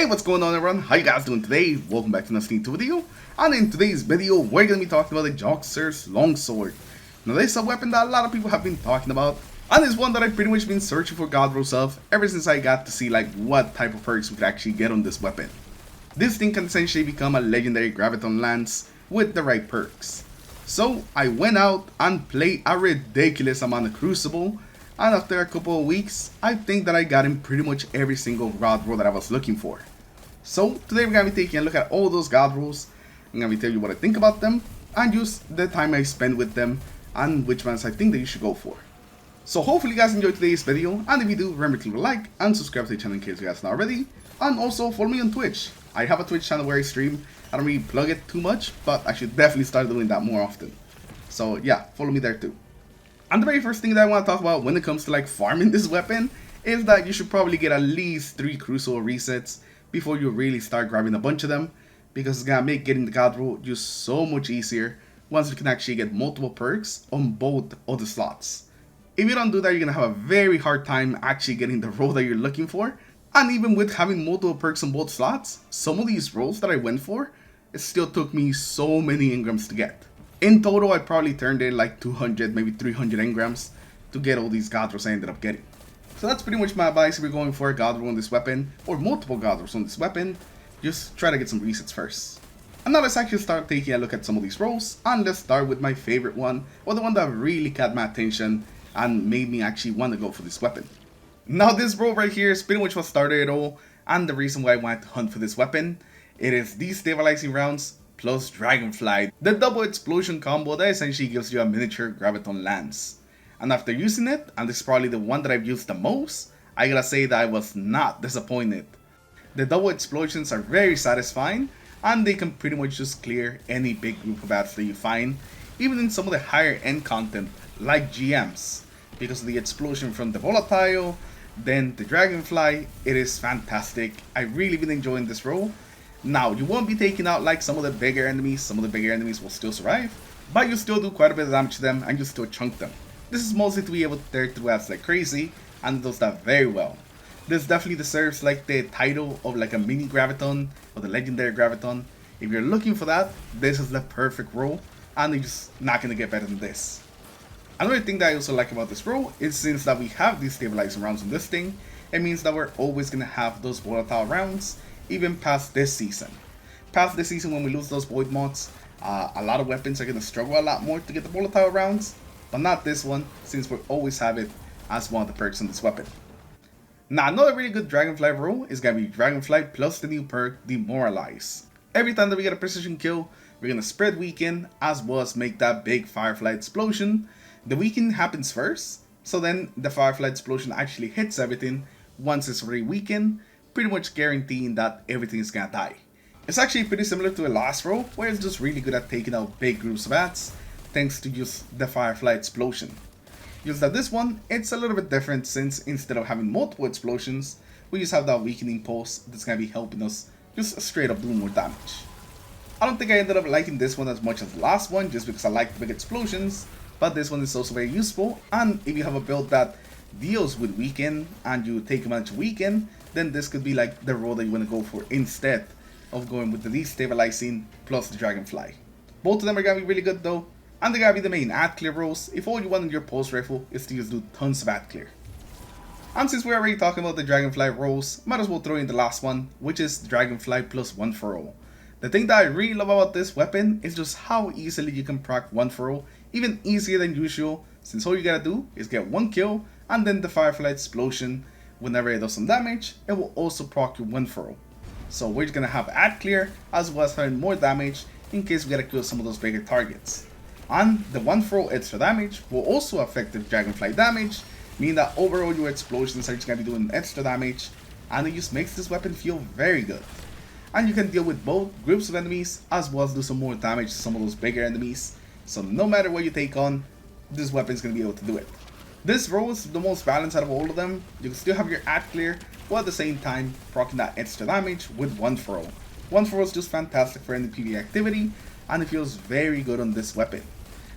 Hey, what's going on everyone? How you guys doing today? Welcome back to another Steam 2 video. And in today's video, we're going to be talking about the Joxers Longsword. Now this is a weapon that a lot of people have been talking about. And it's one that I've pretty much been searching for God rolls of ever since I got to see like what type of perks we could actually get on this weapon. This thing can essentially become a legendary graviton lance with the right perks. So I went out and played a ridiculous amount of crucible. And after a couple of weeks, I think that I got in pretty much every single god roll that I was looking for. So today we're going to be taking a look at all those god rolls. I'm going to be telling you what I think about them and just the time I spend with them and which ones I think that you should go for. So hopefully you guys enjoyed today's video, and if you do, remember to leave a like and subscribe to the channel in case you guys are not already. And also follow me on Twitch. I have a Twitch channel where I stream. I don't really plug it too much, but I should definitely start doing that more often. So yeah, follow me there too. And the very first thing that I want to talk about when it comes to like farming this weapon is that you should probably get at least 3 crucible resets before you really start grabbing a bunch of them, because it's gonna make getting the god roll just so much easier once you can actually get multiple perks on both of the slots. If you don't do that, you're gonna have a very hard time actually getting the roll that you're looking for. And even with having multiple perks on both slots, some of these rolls that I went for, it still took me so many engrams to get. In total, I probably turned in like 200, maybe 300 engrams to get all these god rolls I ended up getting. So that's pretty much my advice if you're going for a god roll on this weapon, or multiple god rolls on this weapon. Just try to get some resets first. And now let's actually start taking a look at some of these rolls, and let's start with my favorite one, or the one that really caught my attention and made me actually want to go for this weapon. Now this roll right here is pretty much what started it all, and the reason why I wanted to hunt for this weapon. It is Destabilizing rounds plus Dragonfly, the double explosion combo that essentially gives you a miniature graviton lance. And after using it, and this is probably the one that I've used the most, I gotta say that I was not disappointed. The double explosions are very satisfying, and they can pretty much just clear any big group of bats that you find, even in some of the higher end content like GMs, because of the explosion from the volatile, then the Dragonfly. It is fantastic. I've really been enjoying this roll. Now, you won't be taking out like some of the bigger enemies. Some of the bigger enemies will still survive, but you still do quite a bit of damage to them and you still chunk them. This is mostly to be able to tear through ads like crazy, and it does that very well. This definitely deserves like the title of like a mini graviton or the legendary graviton. If you're looking for that, this is the perfect roll, and you're just not gonna get better than this. Another thing that I also like about this roll is since that we have these stabilizing rounds on this thing, it means that we're always gonna have those volatile rounds even past this season. Past this season, when we lose those void mods, a lot of weapons are gonna struggle a lot more to get the volatile rounds, but not this one, since we always have it as one of the perks on this weapon. Now another really good Dragonfly roll is gonna be Dragonfly plus the new perk Demoralize. Every time that we get a precision kill, we're gonna spread weaken as well as make that big Firefly explosion. The weaken happens first, so then the Firefly explosion actually hits everything once it's already weakened, pretty much guaranteeing that everything is gonna die. It's actually pretty similar to the last roll, where it's just really good at taking out big groups of bats, thanks to just the Firefly explosion. Just that this one, it's a little bit different, since instead of having multiple explosions, we just have that weakening pulse that's gonna be helping us just straight up do more damage. I don't think I ended up liking this one as much as the last one, just because I like the big explosions, but this one is also very useful, and if you have a build that deals with weaken and you take advantage of weaken, then this could be like the roll that you want to go for instead of going with the Destabilizing plus the Dragonfly. Both of them are gonna be really good though, and they're gonna be the main ad clear rolls if all you want in your pulse rifle is to just do tons of ad clear. And since we're already talking about the Dragonfly rolls, might as well throw in the last one, which is Dragonfly plus 1 for all. The thing that I really love about this weapon is just how easily you can proc 1 for all, even easier than usual, since all you gotta do is get 1 kill and then the Firefly explosion. Whenever it does some damage, it will also proc you 1 for all. So we're just gonna have ad clear as well as having more damage in case we gotta kill some of those bigger targets. And the 1 for all extra damage will also affect the Dragonfly damage, meaning that overall your explosions are just gonna be doing extra damage, and it just makes this weapon feel very good. And you can deal with both groups of enemies as well as do some more damage to some of those bigger enemies. So no matter what you take on, this weapon is gonna be able to do it. This roll is the most balanced out of all of them. You can still have your ad clear, while at the same time proccing that extra damage with 1 for all. 1 for all is just fantastic for any PvE activity, and it feels very good on this weapon.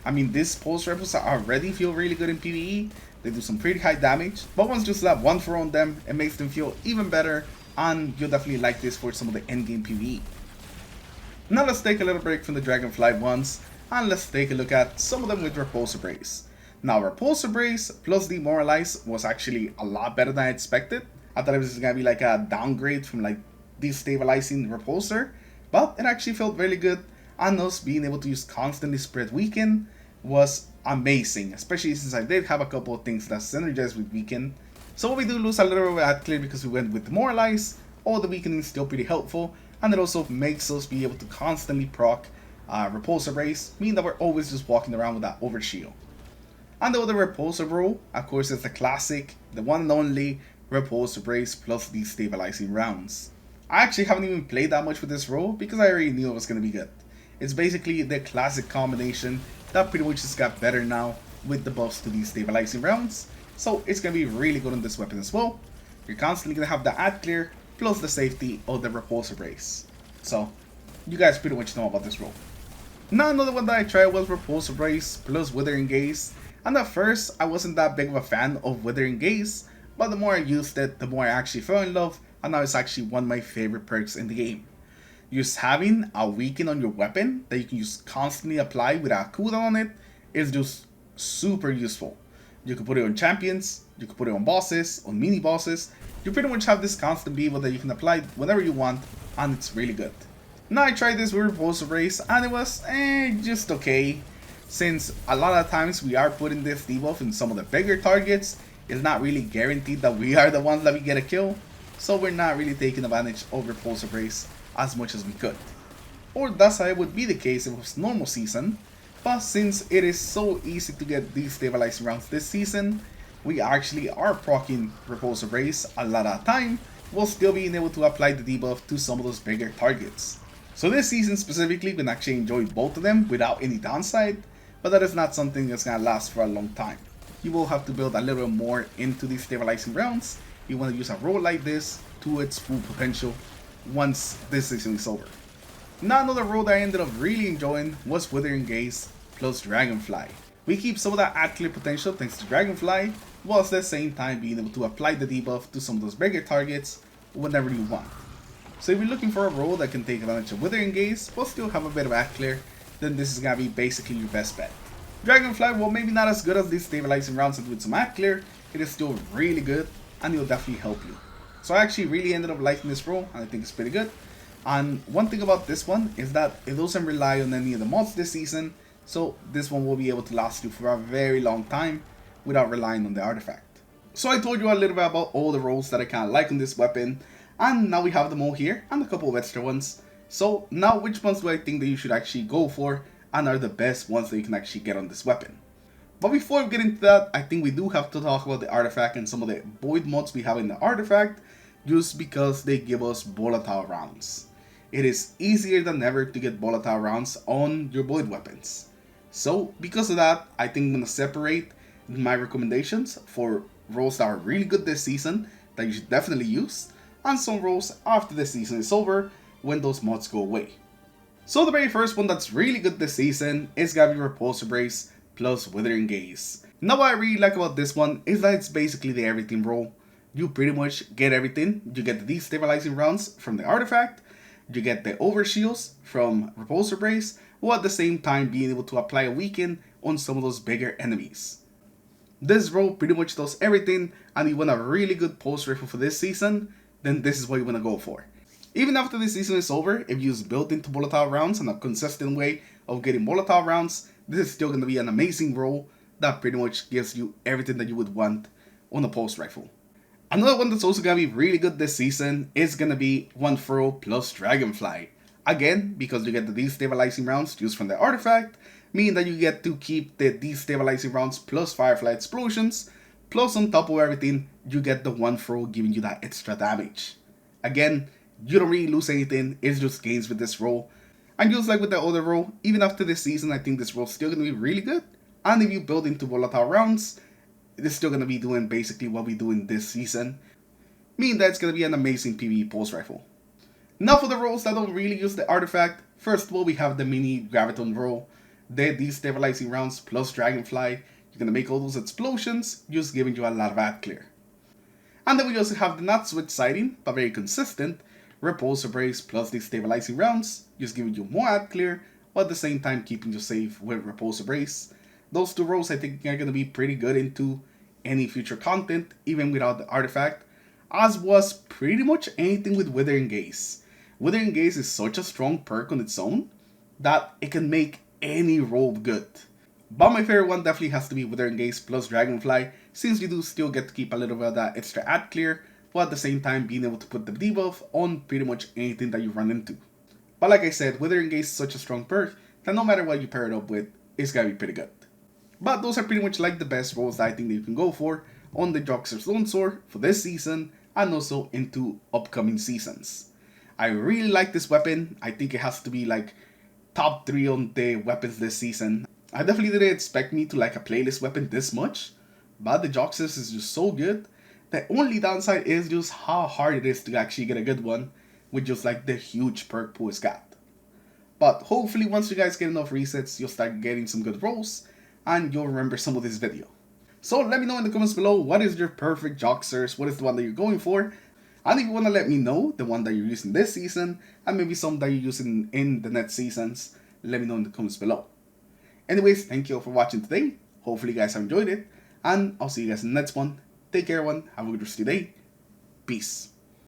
I mean, these pulse rifles already feel really good in PvE. They do some pretty high damage, but once you slap 1 for all on them, it makes them feel even better and you'll definitely like this for some of the endgame PvE. Now let's take a little break from the Dragonfly ones, and let's take a look at some of them with Repulsor Brace. Now Repulsor Brace plus Demoralize was actually a lot better than I expected. I thought it was going to be like a downgrade from like Destabilizing Repulsor, but it actually felt really good, and us being able to use constantly spread weaken was amazing, especially since I did have a couple of things that synergize with weaken. So we do lose a little bit of clear because we went with Demoralize. All the weakening is still pretty helpful, and it also makes us be able to constantly proc Repulsor Brace, meaning that we're always just walking around with that overshield. And the other Repulsor role, of course, is the classic, the one and only Repulsor Brace plus Destabilizing rounds. I actually haven't even played that much with this role because I already knew it was going to be good. It's basically the classic combination that pretty much just got better now with the buffs to Destabilizing rounds, so it's going to be really good on this weapon as well. You're constantly going to have the ad clear plus the safety of the Repulsor Brace. So, you guys pretty much know about this role. Now another one that I tried was Repulsor Brace plus Withering Gaze, and at first I wasn't that big of a fan of Withering Gaze, but the more I used it, the more I actually fell in love, and now it's actually one of my favorite perks in the game. Just having a weaken on your weapon that you can just constantly apply without a cooldown on it is just super useful. You can put it on champions, you can put it on bosses, on mini bosses. You pretty much have this constant beaver that you can apply whenever you want, and it's really good. Now I tried this with Repulsor Brace and it was just okay, since a lot of times we are putting this debuff in some of the bigger targets. It's not really guaranteed that we are the ones that we get a kill, so we're not really taking advantage of Repulsor Brace as much as we could. Or that's how it would be the case if it was normal season, but since it is so easy to get Destabilizing rounds this season, we actually are proccing Repulsor Brace a lot of time, while still being able to apply the debuff to some of those bigger targets. So this season specifically, we can actually enjoy both of them without any downside, but that is not something that's going to last for a long time. You will have to build a little bit more into these Destabilizing rounds. You want to use a role like this to its full potential once this season is over. Now another role that I ended up really enjoying was Withering Gaze plus Dragonfly. We keep some of that ad clear potential thanks to Dragonfly, while at the same time being able to apply the debuff to some of those bigger targets whenever you want. So if you're looking for a role that can take advantage of Withering Gaze but still have a bit of ad clear, then this is going to be basically your best bet. Dragonfly, well, maybe not as good as these Destabilizing rounds with some ad clear, it is still really good and it will definitely help you. So I actually really ended up liking this role and I think it's pretty good. And one thing about this one is that it doesn't rely on any of the mods this season, so this one will be able to last you for a very long time without relying on the artifact. So I told you a little bit about all the roles that I kind of like on this weapon, and now we have them all here and a couple of extra ones. So now which ones do I think that you should actually go for and are the best ones that you can actually get on this weapon? But before we get into that, I think we do have to talk about the artifact and some of the void mods we have in the artifact, just because they give us volatile rounds. It is easier than ever to get volatile rounds on your void weapons. So because of that, I think I'm going to separate my recommendations for roles that are really good this season that you should definitely use, and some roles after the season is over when those mods go away. So the very first one that's really good this season is going to be Repulsor Brace plus Withering Gaze. Now what I really like about this one is that it's basically the everything role. You pretty much get everything. You get the Destabilizing rounds from the artifact, you get the overshields from Repulsor Brace, while at the same time being able to apply a weaken on some of those bigger enemies. This role pretty much does everything, and you want a really good pulse rifle for this season, then this is what you want to go for. Even after this season is over, if you use built into volatile rounds and a consistent way of getting volatile rounds, this is still going to be an amazing role that pretty much gives you everything that you would want on a pulse rifle. Another one that's also going to be really good this season is going to be One Furrow plus Dragonfly. Again, because you get the Destabilizing rounds used from the artifact, meaning that you get to keep the Destabilizing rounds plus Firefly explosions, plus on top of everything, you get the One Furrow giving you that extra damage. Again, you don't really lose anything, it's just gains with this role. And just like with the other role, even after this season, I think this role is still going to be really good. And if you build into volatile rounds, it's still going to be doing basically what we do in this season, meaning that it's going to be an amazing PvE pulse rifle. Now for the roles that don't really use the artifact, first of all we have the mini graviton role. The Destabilizing rounds plus Dragonfly, you're going to make all those explosions, just giving you a lot of ad clear. And then we also have the not so exciting, but very consistent, Repulsor Brace plus Destabilizing rounds, just giving you more ad clear, while at the same time keeping you safe with Repulsor Brace. Those two roles I think are going to be pretty good into any future content, even without the artifact, as was pretty much anything with Withering Gaze. Withering Gaze is such a strong perk on its own that it can make any role good. But my favorite one definitely has to be Withering Gaze plus Dragonfly, since you do still get to keep a little bit of that extra ad clear, while at the same time being able to put the debuff on pretty much anything that you run into. But like I said, Withering Gaze is such a strong perk that no matter what you pair it up with, it's gonna be pretty good. But those are pretty much like the best roles that I think that you can go for on the Joxers Longsword for this season and also into upcoming seasons. I really like this weapon. I think it has to be like top 3 on the weapons this season. I definitely didn't expect me to like a playlist weapon this much, but the Joxers is just so good. The only downside is just how hard it is to actually get a good one with just like the huge perk pool it's got. But hopefully once you guys get enough resets, you'll start getting some good rolls and you'll remember some of this video. So let me know in the comments below, what is your perfect Joxers, what is the one that you're going for, and if you want to let me know the one that you're using this season, and maybe some that you're using in the next seasons, let me know in the comments below. Anyways, thank you all for watching today, hopefully you guys have enjoyed it, and I'll see you guys in the next one. Take care everyone, have a good rest of your day, peace.